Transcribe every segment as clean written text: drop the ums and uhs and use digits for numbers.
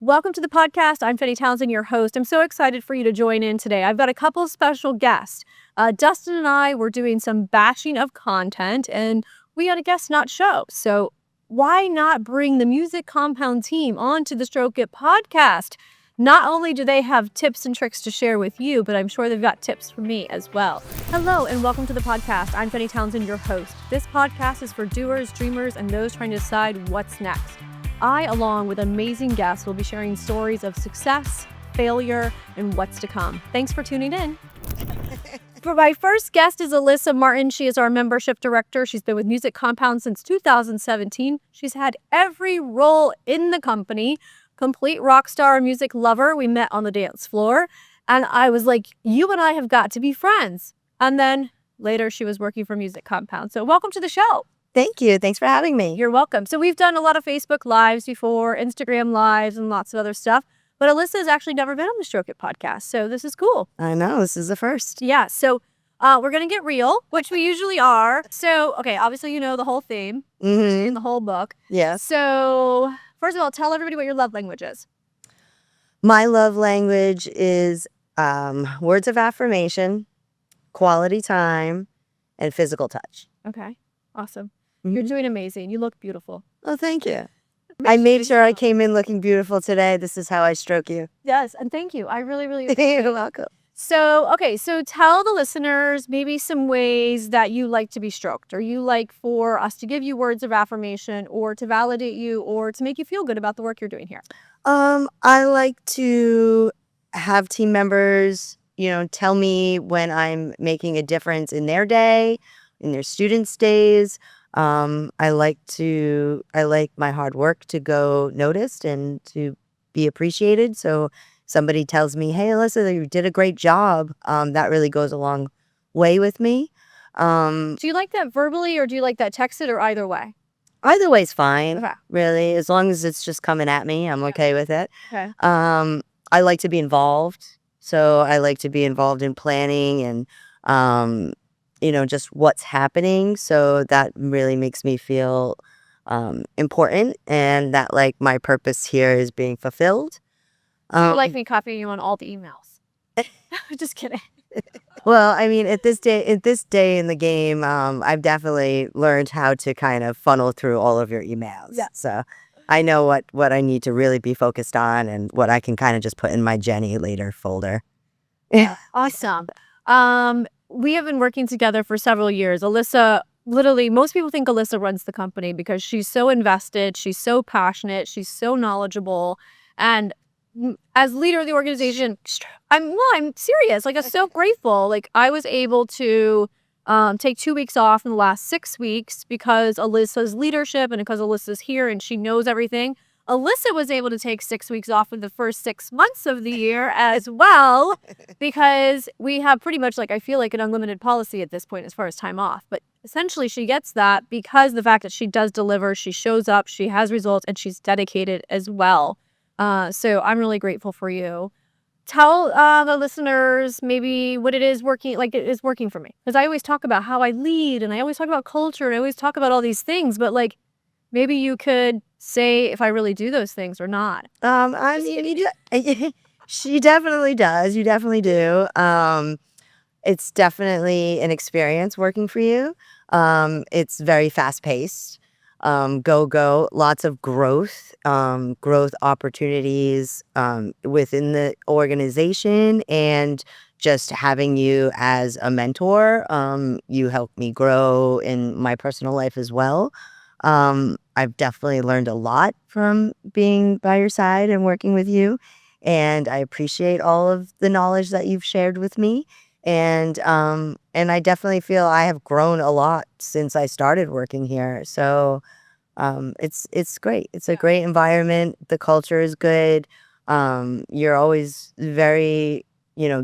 welcome to the podcast. I'm Alday Townsend, your host. I'm so excited for you to join in today. I've got a couple of special guests. Dustin and I were doing some bashing of content, and we had a guest not show. So why not bring the Music Compound team onto the Stroke It podcast? Not only do they have tips and tricks to share with you, but I'm sure they've got tips for me as well. Hello, and welcome to the podcast. I'm Alday Townsend, your host. This podcast is for doers, dreamers, and those trying to decide what's next. I, along with amazing guests, will be sharing stories of success, failure, and what's to come. Thanks for tuning in. For my first guest is Alyssa Martin. She is our membership director. She's been with Music Compound since 2017. She's had every role in the company. Complete rock star, music lover. We met on the dance floor. And I was like, you and I have got to be friends. And then later she was working for Music Compound. So welcome to the show. Thank you. Thanks for having me. You're welcome. So we've done a lot of Facebook Lives before, Instagram Lives, and lots of other stuff. But Alyssa has actually never been on the Stroke It podcast. So this is cool. I know. This is the first. Yeah. So we're going to get real, which we usually are. So, okay, obviously you know the whole theme in the whole book. Yes. So first of all, tell everybody what your love language is. My love language is words of affirmation, quality time, and physical touch. Okay. Awesome. You're doing amazing. You look beautiful. Oh, thank you. I made sure I came in looking beautiful today. This is how I stroke you. Yes. And thank you. I really, really You're welcome. So, okay. So tell the listeners maybe some ways that you like to be stroked, or you like for us to give you words of affirmation, or to validate you, or to make you feel good about the work you're doing here. I like to have team members, tell me when I'm making a difference in their day, in their students' days. I like my hard work to go noticed and to be appreciated. So somebody tells me, hey, Alyssa, you did a great job. That really goes a long way with me. Do you like that verbally, or do you like that texted, or either way? Either way's fine, Okay. really. As long as it's just coming at me, I'm okay with it. Okay. I like to be involved. So I like to be involved in planning and, just what's happening. So that really makes me feel important, and that like my purpose here is being fulfilled. You like me copying you on all the emails. Just kidding. Well, I mean, at this day in the game, I've definitely learned how to kind of funnel through all of your emails. Yeah. So I know what I need to really be focused on, and what I can kind of just put in my Jenny later folder. Awesome. We have been working together for several years. Alyssa, literally, most people think Alyssa runs the company because she's so invested, she's so passionate, she's so knowledgeable. And as leader of the organization, I'm serious. Like, I'm so grateful. Like, I was able to take 2 weeks off in the last 6 weeks because Alyssa's leadership, and because Alyssa's here and she knows everything. Alyssa was able to take 6 weeks off in the first 6 months of the year as well, because we have pretty much, like, I feel like an unlimited policy at this point as far as time off. But essentially she gets that because the fact that she does deliver, she shows up, she has results, and she's dedicated as well. So I'm really grateful for you. Tell the listeners maybe what it is working, like it is working for me. Because I always talk about how I lead, and I always talk about culture, and I always talk about all these things, but like, maybe you could say if I really do those things or not. I mean, she definitely does. You definitely do. It's definitely an experience working for you. It's very fast paced. Go, lots of growth opportunities within the organization, and just having you as a mentor. You helped me grow in my personal life as well. I've definitely learned a lot from being by your side and working with you, and I appreciate all of the knowledge that you've shared with me. And I definitely feel I have grown a lot since I started working here. So it's great. It's a great environment. The culture is good. You're always very,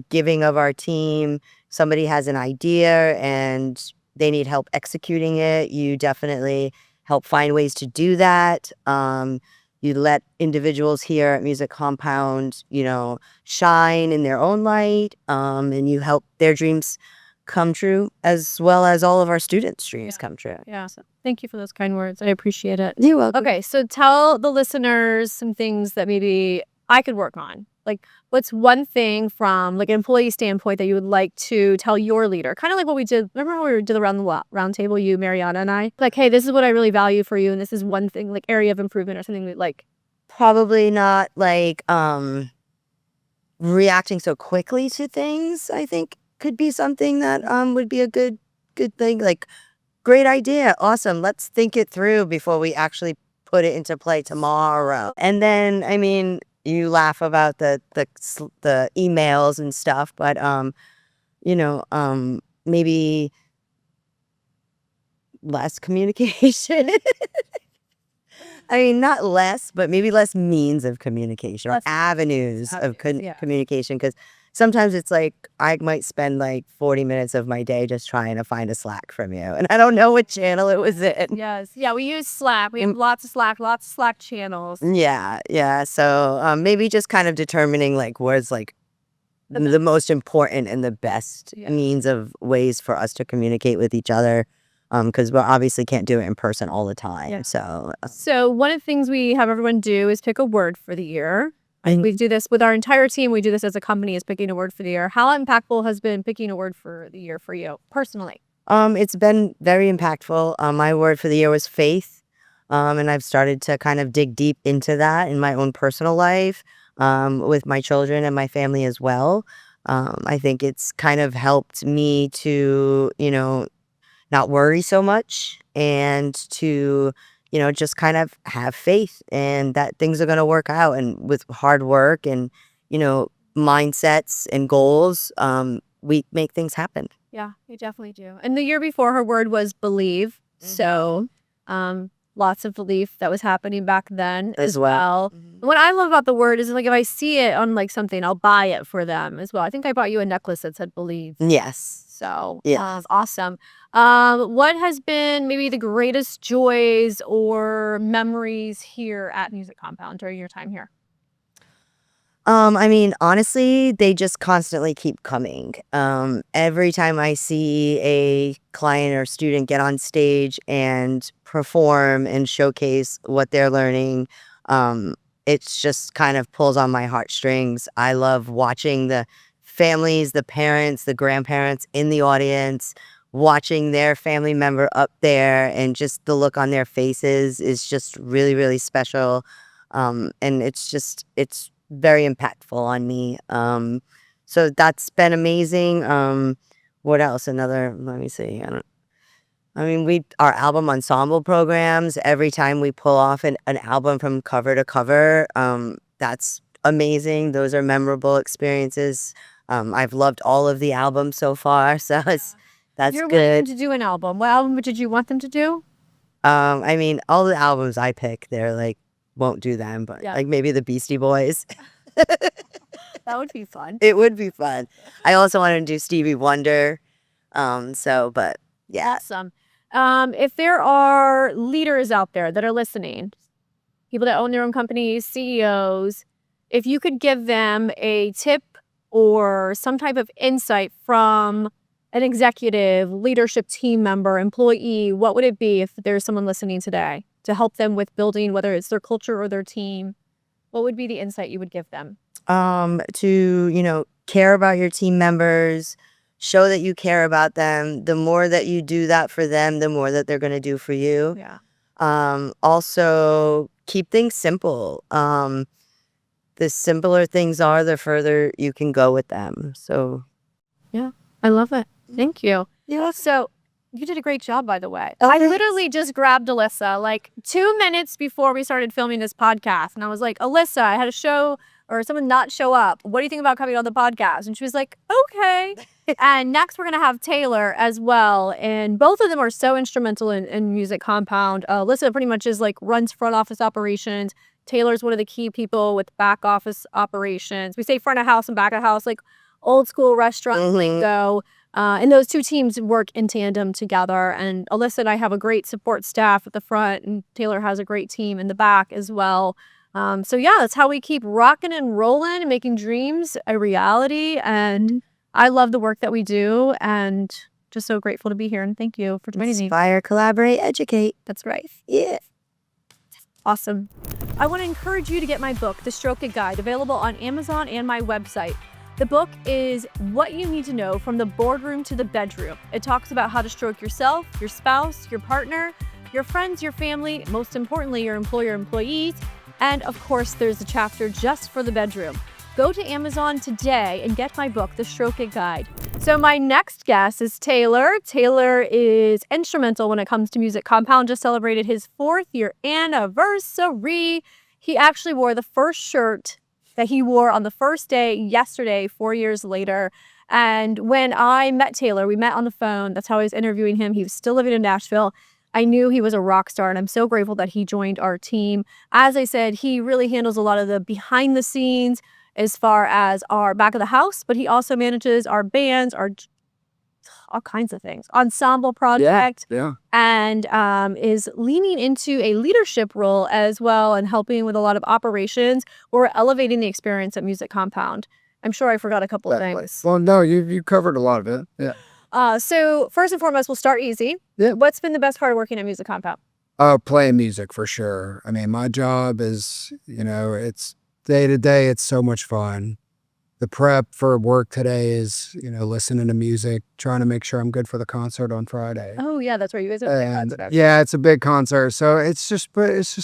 giving of our team. Somebody has an idea and they need help executing it. You definitely help find ways to do that. You let individuals here at Music Compound, shine in their own light, and you help their dreams come true, as well as all of our students' dreams come true. Yeah. So thank you for those kind words. I appreciate it. You're welcome. Okay. So tell the listeners some things that maybe I could work on? Like, what's one thing from like an employee standpoint that you would like to tell your leader? Kind of like what we did. Remember how we did the round table, you, Mariana, and I? Like, hey, this is what I really value for you, and this is one thing, like area of improvement or something that like. Probably not like reacting so quickly to things, I think could be something that would be a good thing. Like, great idea, awesome. Let's think it through before we actually put it into play tomorrow. And then, I mean, you laugh about the emails and stuff, but maybe less communication. I mean, not less, but maybe less means of communication or Less avenues of yeah. communication. Because sometimes it's like I might spend like 40 minutes of my day just trying to find a Slack from you, and I don't know what channel it was in. Yes. Yeah, we use Slack. We have lots of Slack channels. Yeah. So maybe just kind of determining like where's like the most important and the best means of ways for us to communicate with each other. Because we obviously can't do it in person all the time. Yeah. So one of the things we have everyone do is pick a word for the year. We do this with our entire team. We do this as a company, is picking a word for the year. How impactful has been picking a word for the year for you personally? It's been very impactful. My word for the year was faith. And I've started to kind of dig deep into that in my own personal life, with my children and my family as well. I think it's kind of helped me to, not worry so much and to, just kind of have faith and that things are going to work out. And with hard work and, mindsets and goals, we make things happen. Yeah, we definitely do. And the year before, her word was believe. So lots of belief that was happening back then as well. What I love about the word is like if I see it on like something, I'll buy it for them as well. I think I bought you a necklace that said believe. Yes. So Yeah. awesome. What has been maybe the greatest joys or memories here at Music Compound during your time here? I mean, honestly, they just constantly keep coming. Every time I see a client or student get on stage and perform and showcase what they're learning, it's just kind of pulls on my heartstrings. I love watching the families, the parents, the grandparents in the audience, watching their family member up there, and just the look on their faces is just really, really special. And it's very impactful on me. So that's been amazing. What else? Let me see. Our album ensemble programs, every time we pull off an album from cover to cover, that's amazing. Those are memorable experiences. I've loved all of the albums so far, so that's You're good. wanting to do an album. What album did you want them to do? All the albums I pick, they're like, won't do them, but like maybe the Beastie Boys. That would be fun. It would be fun. I also want to do Stevie Wonder. But yeah. Awesome. If there are leaders out there that are listening, people that own their own companies, CEOs, if you could give them a tip or some type of insight from an executive, leadership team member, employee, what would it be if there's someone listening today to help them with building, whether it's their culture or their team? What would be the insight you would give them? To, care about your team members, show that you care about them. The more that you do that for them, the more that they're going to do for you. Yeah. Also keep things simple. The simpler things are, the further you can go with them. So yeah, I love it. Thank you. yeah. So you did a great job, by the way. Oh, I thanks. literally just grabbed Alyssa like 2 minutes before we started filming this podcast. And I was like, Alyssa, I had a show or someone not show up. What do you think about coming on the podcast? And she was like, okay. And next we're going to have Taylor as well. And both of them are so instrumental in Music Compound. Alyssa pretty much is like runs front office operations. Taylor's one of the key people with back office operations. We say front of house and back of house, like old school restaurant lingo. And those two teams work in tandem together. And Alyssa and I have a great support staff at the front, and Taylor has a great team in the back as well. So yeah, that's how we keep rocking and rolling and making dreams a reality. And I love the work that we do, and just so grateful to be here. And thank you for joining me. Inspire, collaborate, educate. That's right. Yeah. Awesome. I want to encourage you to get my book, The Stroke It Guide, available on Amazon and my website. The book is what you need to know from the boardroom to the bedroom. It talks about how to stroke yourself, your spouse, your partner, your friends, your family, most importantly, your employer, employees, and of course, there's a chapter just for the bedroom. Go to Amazon today and get my book, The Stroke It Guide. So my next guest is Taylor. Taylor is instrumental when it comes to music. Compound just celebrated his 4th year anniversary. He actually wore the first shirt that he wore on the first day yesterday, 4 years later. And when I met Taylor, we met on the phone. That's how I was interviewing him. He was still living in Nashville. I knew he was a rock star, and I'm so grateful that he joined our team. As I said, he really handles a lot of the behind the scenes as far as our back of the house, but he also manages our bands, all kinds of things, ensemble project, and is leaning into a leadership role as well and helping with a lot of operations. We're elevating the experience at Music Compound. I'm sure I forgot a couple of things. Well, no, you covered a lot of it. Yeah. So first and foremost, we'll start easy. Yeah. What's been the best part of working at Music Compound? Playing music for sure. I mean, my job is, it's day to day. It's so much fun. The prep for work today is, listening to music, trying to make sure I'm good for the concert on Friday. Oh yeah, that's right. You guys have a big concert. Yeah, it's a big concert. So it's just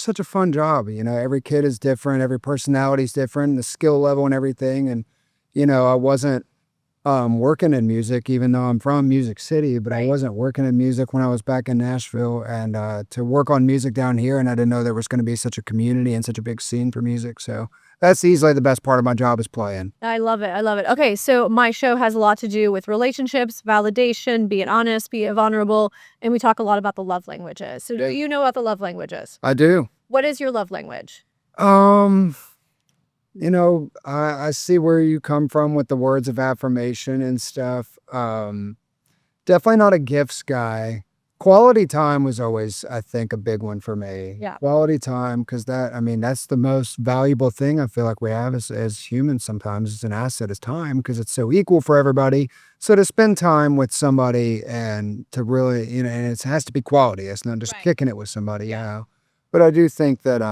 such a fun job. Every kid is different. Every personality is different. The skill level and everything. And, I wasn't working in music, even though I'm from Music City, but I wasn't working in music when I was back in Nashville. And to work on music down here, and I didn't know there was going to be such a community and such a big scene for music. So that's easily the best part of my job is playing. I love it. I love it. Okay, so my show has a lot to do with relationships, validation, being honest, being vulnerable, and we talk a lot about the love languages. So do you know about the love languages? I do. What is your love language? I see where you come from with the words of affirmation and stuff. Definitely not a gifts guy. Quality time was always, I think, a big one for me. Yeah. Quality time, because that's the most valuable thing I feel like we have as humans sometimes. It's an asset, is time, because it's so equal for everybody. So to spend time with somebody and to really, and it has to be quality. It's not just kicking it with somebody, But I do think that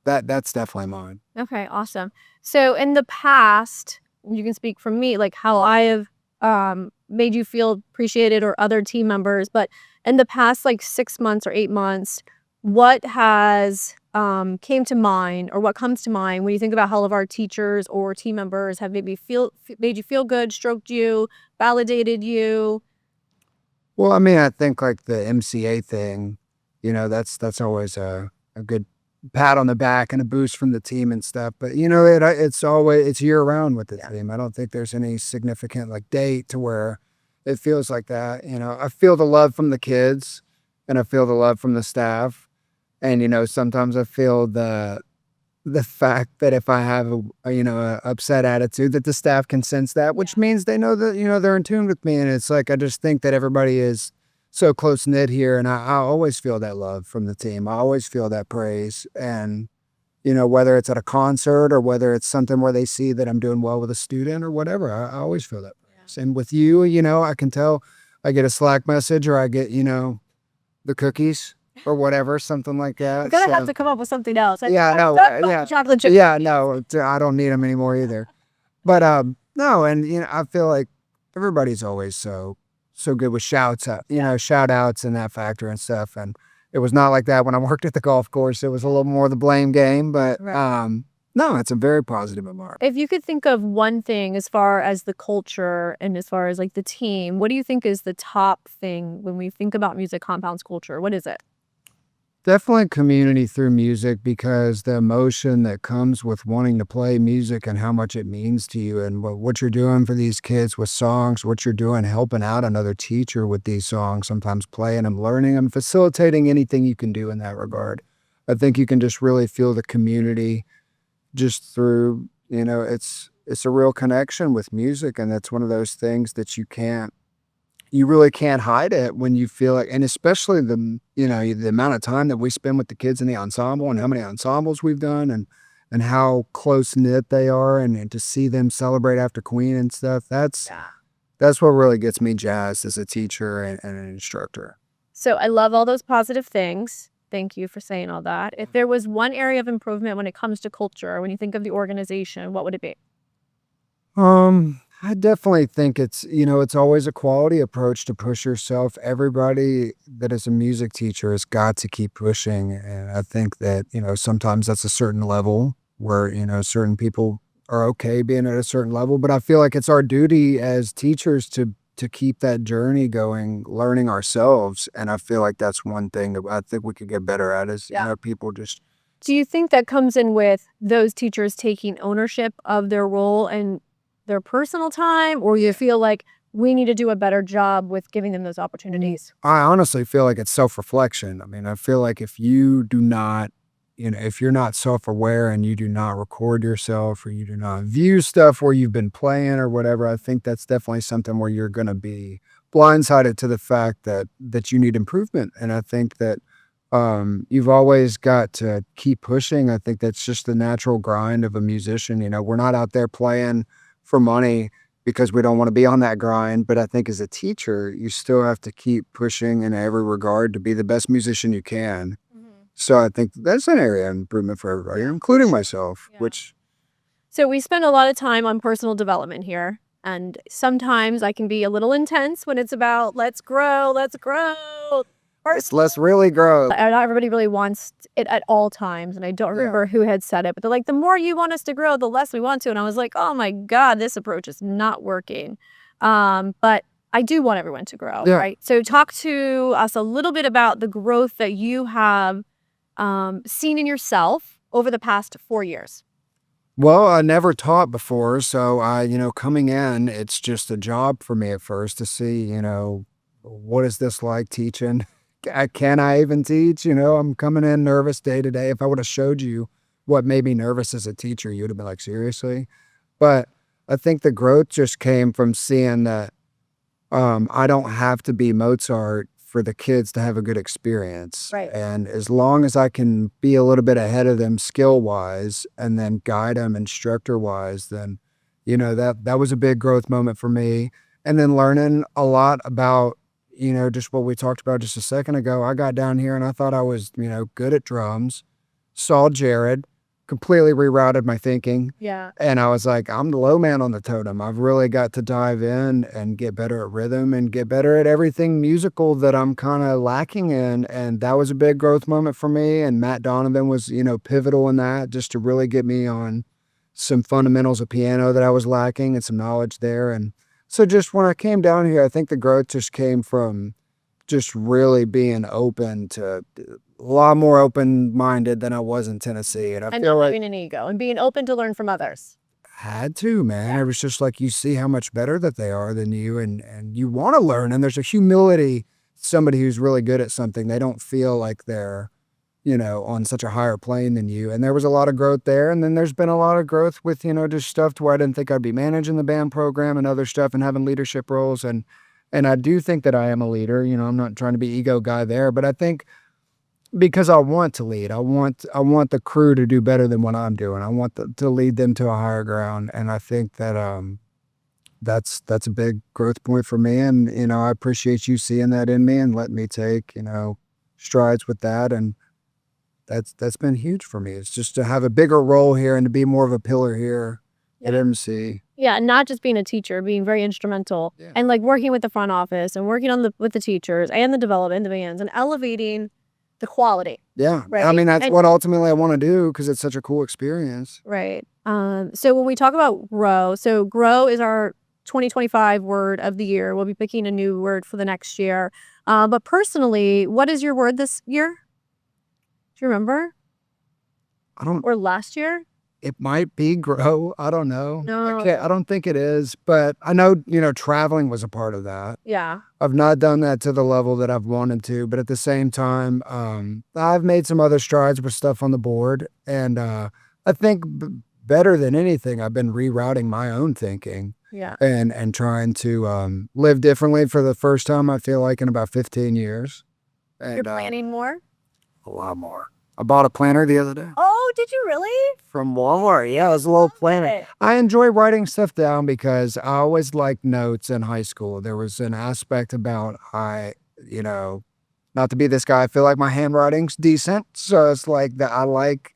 that's definitely mine. Okay, awesome. So in the past, you can speak from me, like how I have made you feel appreciated or other team members, but in the past like 6 months or 8 months, what has came to mind or what comes to mind when you think about how all of our teachers or team members have made you feel good, stroked you, validated you? Well, I think like the MCA thing, that's always a good pat on the back and a boost from the team and stuff. But it's year round with the team. I don't think there's any significant like date to where it feels like that. I feel the love from the kids and I feel the love from the staff. And, sometimes I feel the fact that if I have a upset attitude, that the staff can sense that, which means they know that, they're in tune with me. And it's like, I just think that everybody is so close knit here. And I always feel that love from the team. I always feel that praise. And, whether it's at a concert or whether it's something where they see that I'm doing well with a student or whatever, I always feel that praise. And with you, I can tell I get a Slack message or I get, the cookies or whatever, something like that. I'm going to have to come up with something else. Chocolate chip. Yeah, no, I don't need them anymore either. But no, and, I feel like everybody's always so good with shout outs and that factor and stuff. And it was not like that when I worked at the golf course. It was a little more the blame game, but no, it's a very positive remark. If you could think of one thing as far as the culture and as far as like the team, what do you think is the top thing when we think about Music Compound's culture? What is it? Definitely community through music, because the emotion that comes with wanting to play music and how much it means to you and what you're doing for these kids with songs, what you're doing helping out another teacher with these songs, sometimes playing them, learning them, facilitating anything you can do in that regard. I think you can just really feel the community just through, it's a real connection with music. And that's one of those things that you really can't hide it when you feel like, and especially the amount of time that we spend with the kids in the ensemble and how many ensembles we've done and how close knit they are and to see them celebrate after Queen and stuff. That's what really gets me jazzed as a teacher and an instructor. So I love all those positive things. Thank you for saying all that. If there was one area of improvement when it comes to culture, when you think of the organization, what would it be? I definitely think it's always a quality approach to push yourself. Everybody that is a music teacher has got to keep pushing. And I think that, sometimes that's a certain level where, certain people are okay being at a certain level. But I feel like it's our duty as teachers to keep that journey going, learning ourselves. And I feel like that's one thing that I think we could get better at is, people just Do you think that comes in with those teachers taking ownership of their role and their personal time, or you feel like we need to do a better job with giving them those opportunities? I honestly feel like it's self-reflection. I mean, I feel like if you do not, if you're not self-aware and you do not record yourself or you do not view stuff where you've been playing or whatever, I think that's definitely something where you're going to be blindsided to the fact that you need improvement. And I think that you've always got to keep pushing. I think that's just the natural grind of a musician. We're not out there playing for money because we don't want to be on that grind. But I think as a teacher, you still have to keep pushing in every regard to be the best musician you can. So I think that's an area of improvement for everybody, including myself, which So we spend a lot of time on personal development here. And sometimes I can be a little intense when it's about let's grow, let's grow. let's really grow. Not everybody really wants it at all times. And I don't remember who had said it, but they're like, the more you want us to grow, the less we want to. And I was like, oh my God, this approach is not working. But I do want everyone to grow, right? So talk to us a little bit about the growth that you have seen in yourself over the past 4 years. Well, I never taught before, so coming in, it's just a job for me at first to see, what is this like teaching? Can I even teach? I'm coming in nervous day to day. If I would have showed you what made me nervous as a teacher, you'd have been like, seriously? But I think the growth just came from seeing that I don't have to be Mozart for the kids to have a good experience. Right. And as long as I can be a little bit ahead of them skill-wise and then guide them instructor-wise, then, that was a big growth moment for me. And then learning a lot about, just what we talked about just a second ago. I got down here and I thought I was, good at drums, saw Jared, completely rerouted my thinking. Yeah. And I was like, I'm the low man on the totem. I've really got to dive in and get better at rhythm and get better at everything musical that I'm kind of lacking in. And that was a big growth moment for me. And Matt Donovan was, pivotal in that just to really get me on some fundamentals of piano that I was lacking and some knowledge there. And so just when I came down here, I think the growth just came from just really being open to a lot more open-minded than I was in Tennessee. And I And feel not like having an ego and being open to learn from others. had to, man. It was just like you see how much better that they are than you and you want to learn. And there's a humility, somebody who's really good at something. They don't feel like they're, on such a higher plane than you. And there was a lot of growth there. And then there's been a lot of growth with, just stuff to where I didn't think I'd be managing the band program and other stuff and having leadership roles. And I do think that I am a leader. I'm not trying to be ego guy there, but I think because I want to lead, I want the crew to do better than what I'm doing. I want to lead them to a higher ground. And I think that, that's a big growth point for me. And, I appreciate you seeing that in me and letting me take, strides with that. And that's been huge for me. It's just to have a bigger role here and to be more of a pillar here at MC. Yeah, not just being a teacher, being very instrumental and like working with the front office and working on with the teachers and the development, the bands, and elevating the quality. Yeah. Right. I mean, that's what ultimately I want to do because it's such a cool experience. Right. So when we talk about grow, so grow is our 2025 word of the year. We'll be picking a new word for the next year. But personally, what is your word this year? Do you remember? Or last year? It might be grow. I don't know. No. I don't think it is, but I know, traveling was a part of that. Yeah. I've not done that to the level that I've wanted to, but at the same time, I've made some other strides with stuff on the board. And I think better than anything, I've been rerouting my own thinking. Yeah. And trying to live differently for the first time, I feel like, in about 15 years. And, You're planning more? A lot more. I bought a planner the other day. Oh, did you really? From Walmart. Yeah, it was a little planner. I enjoy writing stuff down because I always liked notes in high school. There was an aspect about not to be this guy, I feel like my handwriting's decent. So it's like that I like,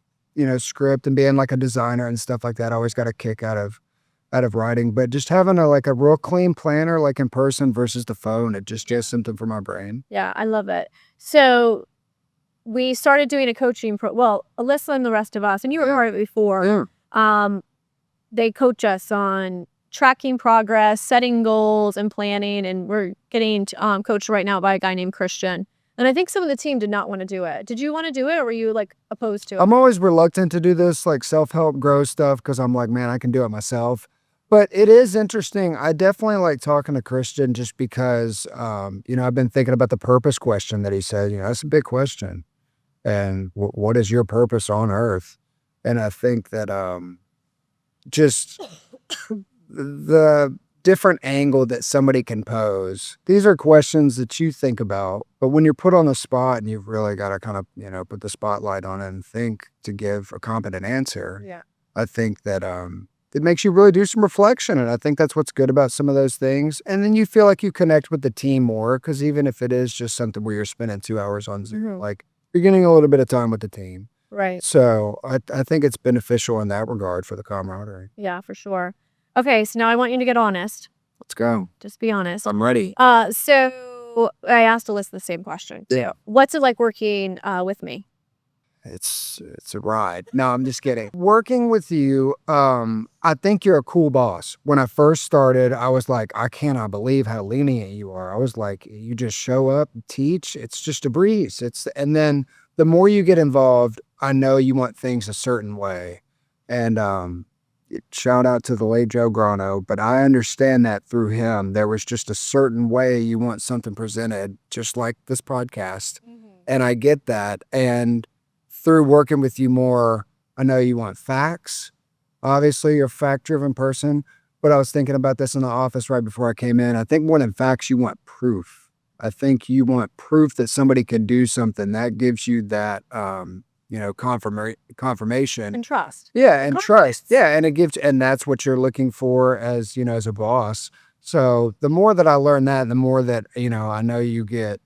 script and being like a designer and stuff like that. I always got a kick out of writing, but just having a real clean planner, like in person versus the phone, it just does something for my brain. Yeah, I love it. So we started doing a coaching Alyssa and the rest of us, and you were part of it before. Yeah. They coach us on tracking progress, setting goals, and planning. And we're getting coached right now by a guy named Christian. And I think some of the team did not want to do it. Did you want to do it, or were you like opposed to it? I'm always reluctant to do this like self-help grow stuff because I'm like, man, I can do it myself. But it is interesting. I definitely like talking to Christian just because, I've been thinking about the purpose question that he said. That's a big question. And what is your purpose on earth? And I think that just the different angle that somebody can pose. These are questions that you think about, but when you're put on the spot and you've really got to kind of, put the spotlight on it and think to give a competent answer. Yeah. I think that it makes you really do some reflection. And I think that's what's good about some of those things. And then you feel like you connect with the team more because even if it is just something where you're spending 2 hours on Zoom, like you're getting a little bit of time with the team. Right. So I think it's beneficial in that regard for the camaraderie. Yeah, for sure. Okay, so now I want you to get honest. Let's go. Just be honest. I'm ready. So I asked Alyssa the same question. Yeah. What's it like working with me? It's a ride. No, I'm just kidding. Working with you, I think you're a cool boss. When I first started, I was like, I cannot believe how lenient you are. I was like, you just show up, teach. It's just a breeze. And then the more you get involved, I know you want things a certain way. And shout out to the late Joe Grano, but I understand that through him. There was just a certain way you want something presented, just like this podcast. And I get that. And through working with you more, I know you want facts. Obviously, you're a fact-driven person, but I was thinking about this in the office right before I came in. I think more than facts, you want proof. I think you want proof that somebody can do something. That gives you that, confirmation. And trust. Yeah, and Confidence. trust. Yeah, and that's what you're looking for as, as a boss. So the more that I learn that, the more that, I know you get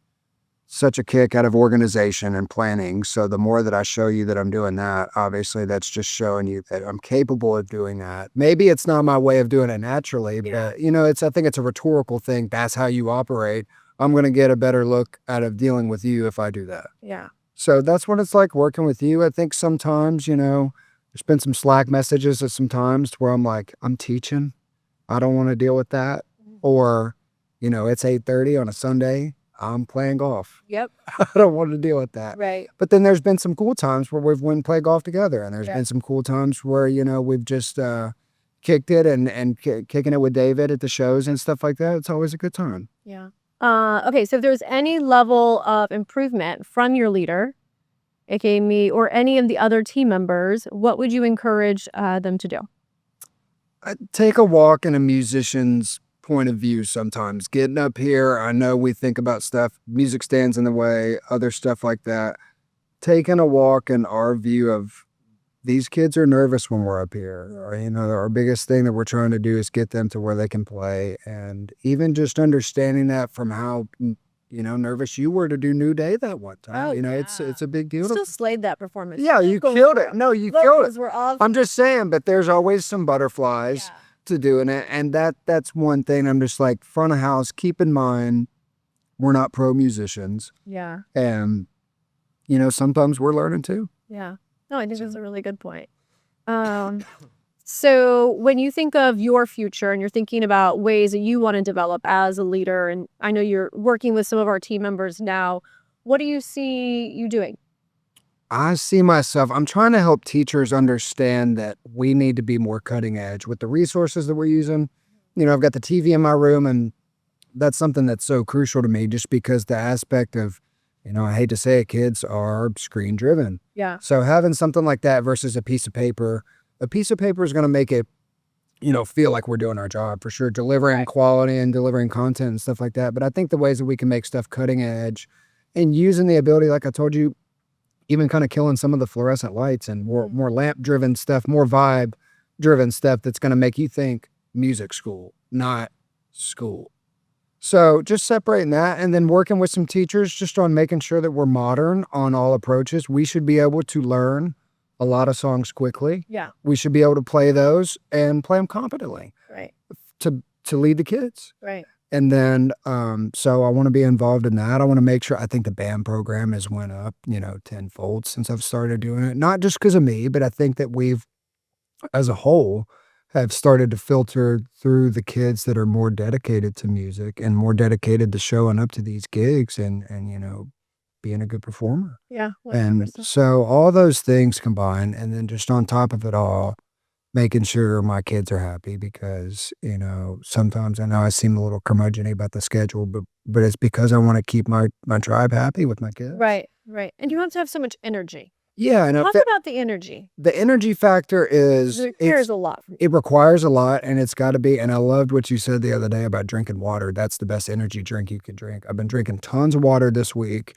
such a kick out of organization and planning. So the more that I show you that I'm doing that, obviously that's just showing you that I'm capable of doing that. Maybe it's not my way of doing it naturally, but I think it's a rhetorical thing. That's how you operate. I'm going to get a better look out of dealing with you if I do that. Yeah. So that's what it's like working with you. I think sometimes, there's been some Slack messages at some times where I'm like, I'm teaching. I don't want to deal with that. Or, it's 8:30 on a Sunday. I'm playing golf. Yep. I don't want to deal with that. Right. But then there's been some cool times where we've went and played golf together. And there's been some cool times where, we've just kicked it and kicking it with David at the shows and stuff like that. It's always a good time. Yeah. Okay, so if there's any level of improvement from your leader, aka me, or any of the other team members, what would you encourage them to do? Take a walk in a musician's point of view sometimes. Getting up here, I know we think about stuff, music stands in the way, other stuff like that. Taking a walk in our view of these kids are nervous when we're up here. Or, our biggest thing that we're trying to do is get them to where they can play. And even just understanding that from how, nervous you were to do New Day that one time. It's a big deal. Still slayed that performance. Yeah, you killed it. No, you killed it. Were awesome. I'm just saying, but there's always some butterflies to doing it. And that's one thing I'm just like, front of house, keep in mind, we're not pro musicians. Yeah. And, sometimes we're learning too. Yeah. No, I think that's a really good point. So when you think of your future and you're thinking about ways that you want to develop as a leader, and I know you're working with some of our team members now, what do you see you doing? I see myself, I'm trying to help teachers understand that we need to be more cutting edge with the resources that we're using. I've got the TV in my room, and that's something that's so crucial to me just because the aspect of, I hate to say it, kids are screen driven. Yeah. So having something like that versus a piece of paper is going to make it, feel like we're doing our job for sure, delivering quality and delivering content and stuff like that. But I think the ways that we can make stuff cutting edge and using the ability, like I told you, even kind of killing some of the fluorescent lights and more lamp driven stuff, more vibe driven stuff that's going to make you think music school, not school. So just separating that and then working with some teachers just on making sure that we're modern on all approaches. We should be able to learn a lot of songs quickly. Yeah. We should be able to play those and play them competently Right. to lead the kids. Right. And then, so I want to be involved in that. I want to make sure, I think the band program has went up, tenfold since I've started doing it. Not just because of me, but I think that we've, as a whole, have started to filter through the kids that are more dedicated to music and more dedicated to showing up to these gigs and being a good performer. Yeah. And 100%. so all those things combined, and then just on top of it all, making sure my kids are happy because, sometimes I know I seem a little curmudgeon about the schedule, but it's because I want to keep my tribe happy with my kids. Right. Right. And you want to have so much energy. Yeah, and Talk about the energy. the energy factor is It cares a lot. it requires a lot, and it's got to be. And I loved what you said the other day about drinking water. That's the best energy drink you can drink. I've been drinking tons of water this week.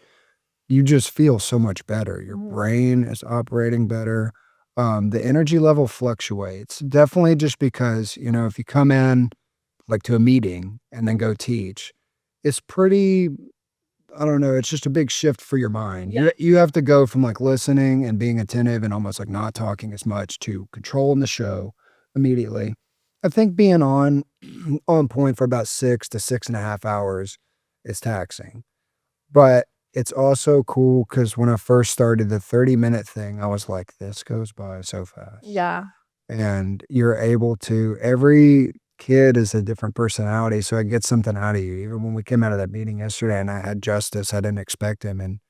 You just feel so much better. Your brain is operating better. The energy level fluctuates. Definitely just because, if you come in like to a meeting and then go teach, it's pretty, I don't know, it's just a big shift for your mind. Yeah. You have to go from like listening and being attentive and almost like not talking as much to controlling the show immediately. I think being on point for about 6 to 6.5 hours is taxing. But it's also cool because when I first started the 30-minute thing, I was like, this goes by so fast. Yeah. And you're able to, every kid is a different personality. So I get something out of you. Even when we came out of that meeting yesterday and I had Justice, I didn't expect him. And,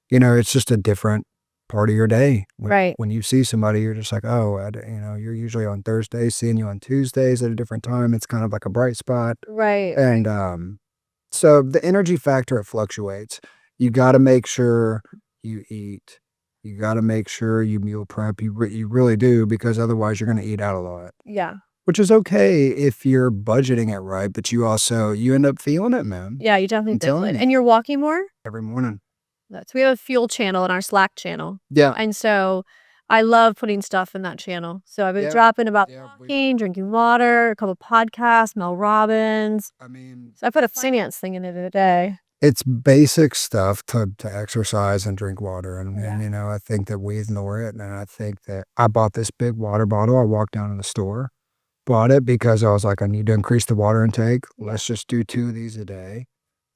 it's just a different part of your day. Right. When you see somebody, you're just like, oh, you're usually on Thursdays, seeing you on Tuesdays at a different time. It's kind of like a bright spot. Right. And so the energy factor, it fluctuates. You got to make sure you eat. You got to make sure you meal prep. You really do, because otherwise you're going to eat out a lot, Yeah. which is okay if you're budgeting it right. But you end up feeling it, man. Yeah, you definitely I'm telling did. you. And you're walking more? Every morning. We have a fuel channel in our Slack channel. Yeah. And so I love putting stuff in that channel. So I've been Yeah. dropping about Yeah, walking, drinking water, a couple podcasts, Mel Robbins. I mean, So I put a finance thing in it a day. it's basic stuff to exercise and drink water. And, Yeah. and, I think that we ignore it. And I think that I bought this big water bottle. I walked down to the store, bought it because I was like, I need to increase the water intake. Let's just do 2 of these a day.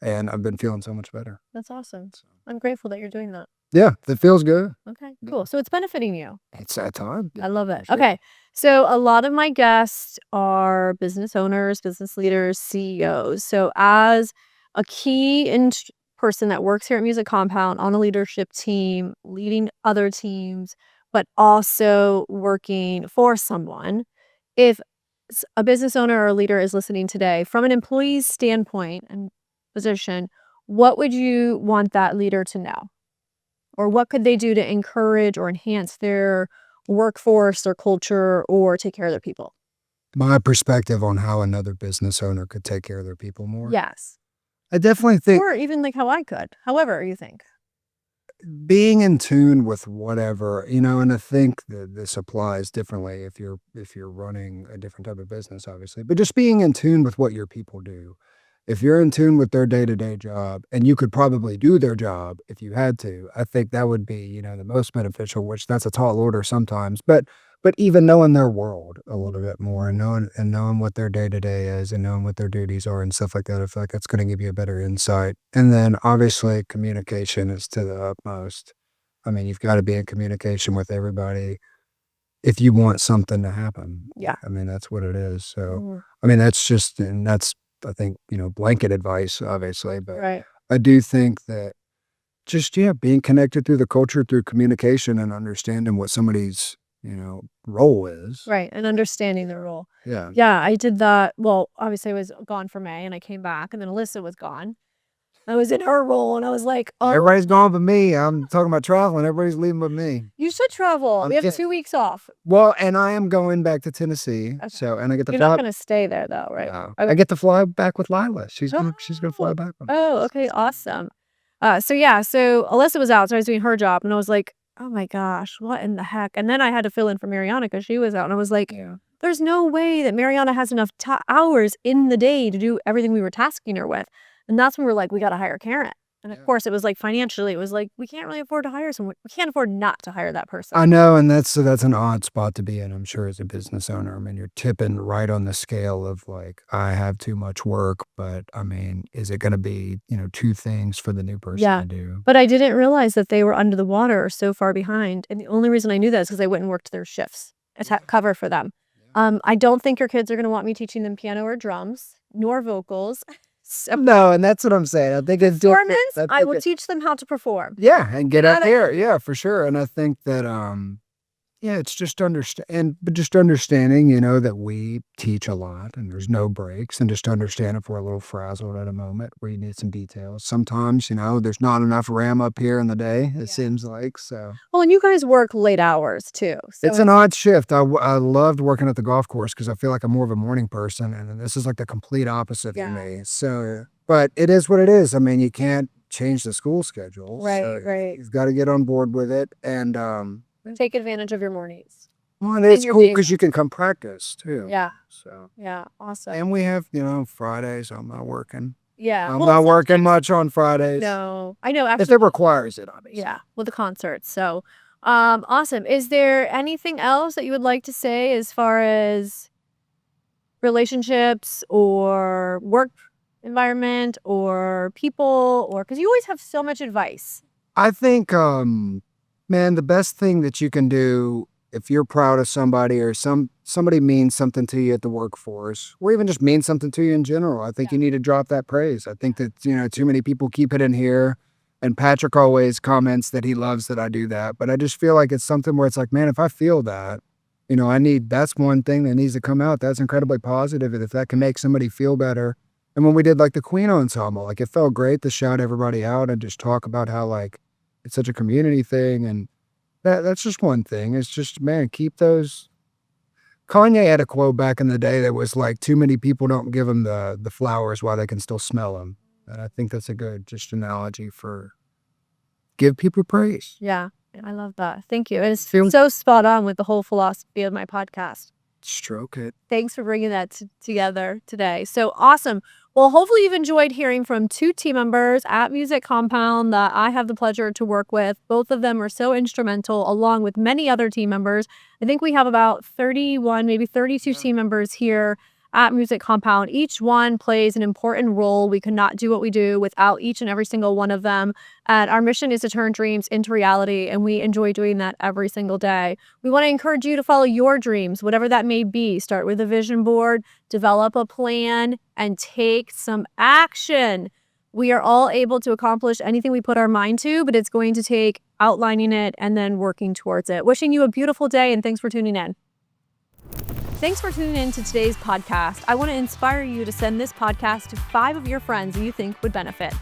And I've been feeling so much better. That's awesome. So, I'm grateful that you're doing that. yeah, it feels good. Okay, cool. So it's benefiting you. It's that time. I love it. Sure. Okay. So a lot of my guests are business owners, business leaders, CEOs. So as a key person that works here at Music Compound on a leadership team, leading other teams, but also working for someone, if a business owner or a leader is listening today, from an employee's standpoint and position, what would you want that leader to know? Or what could they do to encourage or enhance their workforce, their culture, or take care of their people? My perspective on how another business owner could take care of their people more. Yes. I definitely think Or even like how I could. However you think. being in tune with whatever, and I think that this applies differently if you're running a different type of business, obviously, but just being in tune with what your people do. If you're in tune with their day-to-day job, and you could probably do their job if you had to, I think that would be, the most beneficial, which that's a tall order sometimes, but even knowing their world a little bit more and knowing what their day-to-day is and knowing what their duties are and stuff like that, I feel like that's going to give you a better insight. And then obviously communication is to the utmost. I mean, you've got to be in communication with everybody if you want something to happen. Yeah. I mean, that's what it is. So, Mhm. I mean, that's I think, blanket advice, obviously, but Right. I do think that just, being connected through the culture, through communication and understanding what somebody's, role is. Right. And understanding their role. Yeah. Yeah, I did that. Well, obviously I was gone for May and I came back and then Alyssa was gone. I was in her role and I was like, oh, Everybody's gone but me. I'm talking about traveling. Everybody's leaving but me. you should travel. I'm We have kidding. 2 weeks off. Well, and I am going back to Tennessee. Okay. So, and I get to You're fly. not going to stay there though, right? No. Okay. I get to fly back with Lila. She's gonna fly back with me. Oh, okay. Awesome. So Alyssa was out, so I was doing her job and I was like, oh my gosh, what in the heck? And then I had to fill in for Mariana because she was out and I was like, Yeah. there's no way that Mariana has enough hours in the day to do everything we were tasking her with. And that's when we're like, we got to hire Karen. And of course, it was like financially, it was like, we can't really afford to hire someone. We can't afford not to hire that person. I know, and that's an odd spot to be in, I'm sure, as a business owner. I mean, you're tipping right on the scale of like, I have too much work, but I mean, is it going to be, two things for the new person to do? But I didn't realize that they were under the water or so far behind. And the only reason I knew that is because I went and worked their shifts to cover for them. I don't think your kids are going to want me teaching them piano or drums, nor vocals. So No, and that's what I'm saying. I think it's performance, I will teach them how to perform. Yeah, and get out there. Yeah, for sure. And I think that it's just understanding, that we teach a lot and there's no breaks, and just understand if we're a little frazzled at a moment where you need some details. Sometimes, there's not enough RAM up here in the day, it seems like. So Well, and you guys work late hours too. So it's an odd shift. I loved working at the golf course because I feel like I'm more of a morning person, and this is like the complete opposite for me. So, but it is what it is. I mean, you can't change the school schedule. Right. You've got to get on board with it, and take advantage of your mornings. well, and it's cool because you can come practice too. Yeah. So, Yeah. Awesome. and we have, Fridays. I'm not working. Yeah. I'm not working much on Fridays. No, I know. If it requires it, obviously. Yeah, with the concerts. So, awesome. Is there anything else that you would like to say as far as relationships or work environment or people, or because you always have so much advice? I think, man, the best thing that you can do if you're proud of somebody, or somebody means something to you at the workforce, or even just means something to you in general, I think you need to drop that praise. I think that, too many people keep it in here, and Patrick always comments that he loves that I do that. But I just feel like it's something where it's like, man, if I feel that, that's one thing that needs to come out. That's incredibly positive. And if that can make somebody feel better. And when we did like the Queen ensemble, like it felt great to shout everybody out and just talk about how like it's such a community thing. And that's just one thing. It's just, man, keep those. Kanye had a quote back in the day that was like, too many people don't give them the flowers while they can still smell them. And I think that's a good just analogy for give people praise. Yeah, I love that. Thank you. It's so spot on with the whole philosophy of my podcast. Stroke it. Thanks for bringing that together today. So awesome. Well, hopefully you've enjoyed hearing from two team members at Music Compound that I have the pleasure to work with. Both of them are so instrumental, along with many other team members. I think we have about 31, maybe 32 team members here at Music Compound. Each one plays an important role. We could not do what we do without each and every single one of them. And our mission is to turn dreams into reality, and we enjoy doing that every single day. We want to encourage you to follow your dreams, whatever that may be. Start with a vision board, develop a plan, and take some action. We are all able to accomplish anything we put our mind to, but it's going to take outlining it and then working towards it. Wishing you a beautiful day, and thanks for tuning in. Thanks for tuning in to today's podcast. I want to inspire you to send this podcast to 5 of your friends that you think would benefit.